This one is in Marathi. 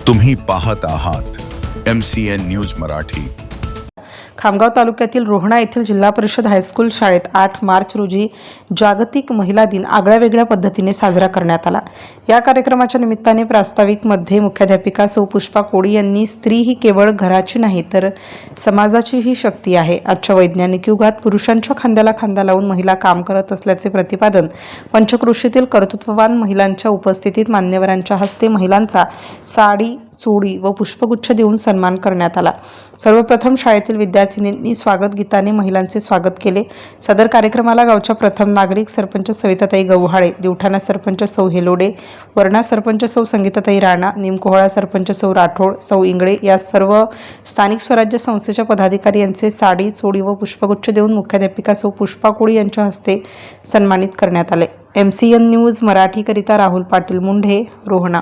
तुम्ही पाहत आहात MCN न्यूज मराठी। खामगाव तालुक्यातील रोहणा येथील जिल्हा परिषद हायस्कूल शाळेत 8 मार्च रोजी जागतिक महिला दिन आगळ्यावेगळ्या पद्धतीने साजरा करण्यात आला। या कार्यक्रमाच्या निमित्ताने प्रास्ताविकमध्ये मुख्याध्यापिका सौ पुष्पा कोळी यांनी स्त्री ही केवळ घराची नाही तर समाजाचीही शक्ती आहे। आजच्या वैज्ञानिक युगात पुरुषांच्या खांद्याला खांदा लावून महिला काम करत असल्याचे प्रतिपादन पंचक्रोशीतील कर्तृत्ववान महिलांच्या उपस्थितीत मान्यवरांच्या हस्ते महिलांचा साडी चोळी व पुष्पगुच्छ देऊन सन्मान करण्यात आला। सर्वप्रथम शाळेतील विद्यार्थिनींनी स्वागत गीताने महिलांचे स्वागत केले। सदर कार्यक्रमाला गावच्या प्रथम नागरिक सरपंच सविताताई गव्हाळे, दिवठाणा सरपंच सौ हेलोडे, वरणा सरपंच सौ संगीताताई राणा, निमकोहळा सरपंच सौ राठोड, सौ इंगळे या सर्व स्थानिक स्वराज्य संस्थेच्या पदाधिकारी यांचे साडी चोळी व पुष्पगुच्छ देऊन मुख्याध्यापिका सौ पुष्पा कोळी यांच्या हस्ते सन्मानित करण्यात आले। MCN न्यूज मराठी करिता राहुल पाटील मुंढे, रोहणा।